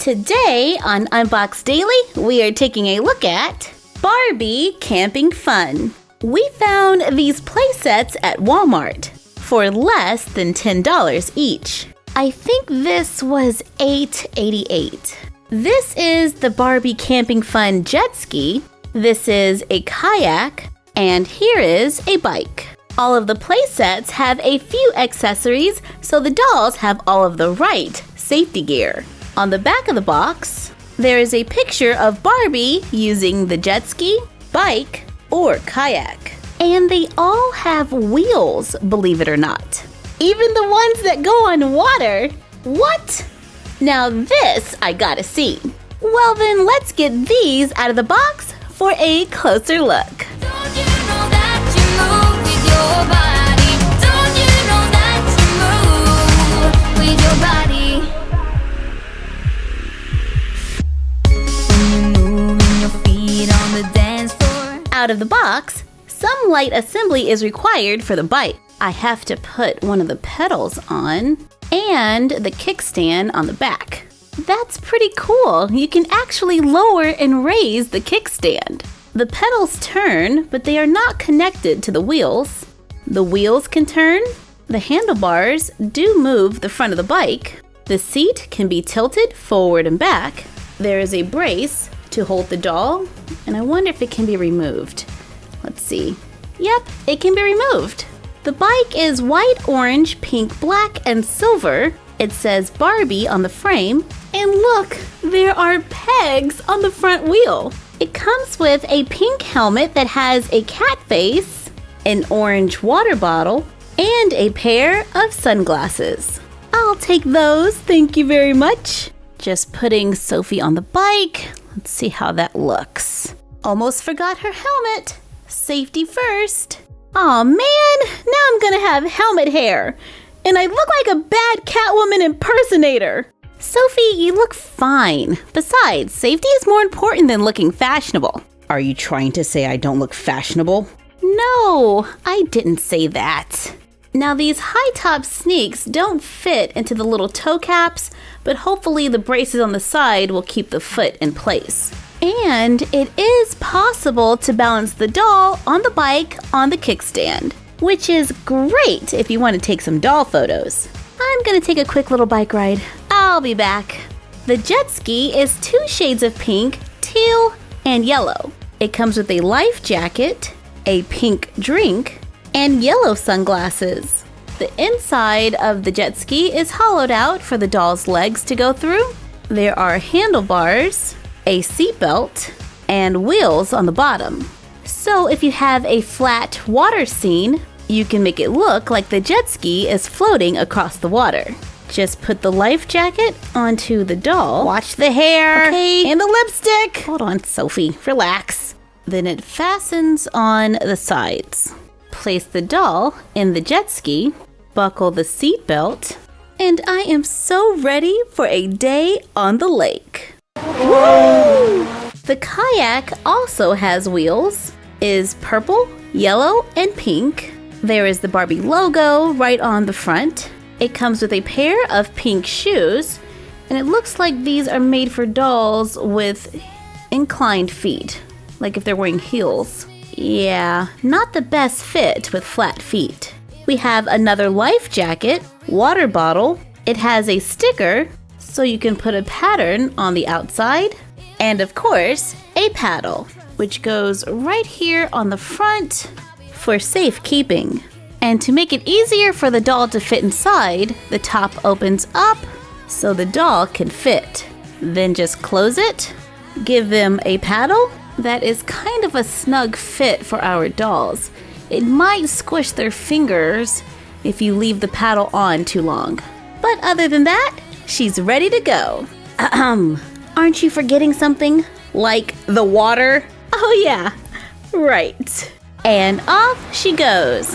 Today on Unbox Daily, we are taking a look at Barbie Camping Fun. We found these playsets at Walmart for less than $10 each. I think this was $8.88. This is the Barbie Camping Fun jet ski. This is a kayak, and here is a bike. All of the playsets have a few accessories, so the dolls have all of the right safety gear. On the back of the box, there is a picture of Barbie using the jet ski, bike, or kayak. And they all have wheels, believe it or not. Even the ones that go on water. What? Now this I gotta see. Well then, let's get these out of the box for a closer look. Don't you know that you move with your body? Don't you know that you move with your body? When you're moving your feet on the dance floor. Out of the box, some light assembly is required for the bike. I have to put one of the pedals on and the kickstand on the back. That's pretty cool. You can actually lower and raise the kickstand. The pedals turn, but they are not connected to the wheels. The wheels can turn. The handlebars do move the front of the bike. The seat can be tilted forward and back. There is a brace to hold the doll, and I wonder if it can be removed. Let's see. Yep, it can be removed. The bike is white, orange, pink, black, and silver. It says Barbie on the frame. And look, there are pegs on the front wheel. It comes with a pink helmet that has a cat face, an orange water bottle, and a pair of sunglasses. I'll take those, thank you very much. Just putting Sophie on the bike. Let's see how that looks. Almost forgot her helmet. Safety first. Aw man, now I'm gonna have helmet hair. And I look like a bad Catwoman impersonator. Sophie, you look fine. Besides, safety is more important than looking fashionable. Are you trying to say I don't look fashionable? No, I didn't say that. Now these high-top sneaks don't fit into the little toe caps, but hopefully the braces on the side will keep the foot in place. And it is possible to balance the doll on the bike on the kickstand, which is great if you want to take some doll photos. I'm gonna take a quick little bike ride. I'll be back. The jet ski is 2 shades of pink, teal, and yellow. It comes with a life jacket, a pink drink, and yellow sunglasses. The inside of the jet ski is hollowed out for the doll's legs to go through. There are handlebars, a seatbelt, and wheels on the bottom. So if you have a flat water scene, you can make it look like the jet ski is floating across the water. Just put the life jacket onto the doll. Watch the hair. Okay. And the lipstick. Hold on, Sophie. Relax. Then it fastens on the sides. Place the doll in the jet ski. Buckle the seatbelt. And I am so ready for a day on the lake. Woo! The kayak also has wheels, is purple, yellow, and pink. There is the Barbie logo right on the front. It comes with a pair of pink shoes, and it looks like these are made for dolls with inclined feet, like if they're wearing heels. Yeah, not the best fit with flat feet. We have another life jacket, water bottle. It has a sticker, so you can put a pattern on the outside. And of course, a paddle, which goes right here on the front for safekeeping. And to make it easier for the doll to fit inside, the top opens up so the doll can fit. Then just close it, give them a paddle. That is kind of a snug fit for our dolls. It might squish their fingers if you leave the paddle on too long. But other than that, she's ready to go. Aren't you forgetting something? Like the water? Oh yeah, right. And off she goes.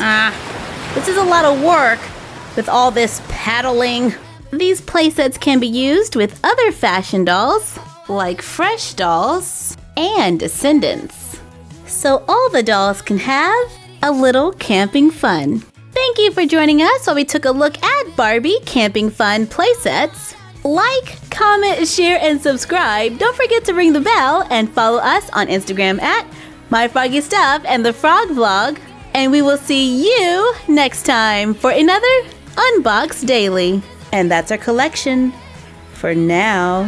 This is a lot of work with all this paddling. These playsets can be used with other fashion dolls, like Fresh Dolls and Descendants. So all the dolls can have a little camping fun. Thank you for joining us while we took a look at Barbie Camping Fun playsets. like, comment, share, and subscribe. Don't forget to ring the bell and follow us on Instagram at My Froggy Stuff and the Frog Vlog. And we will see you next time for another Unbox Daily. And that's our collection for now.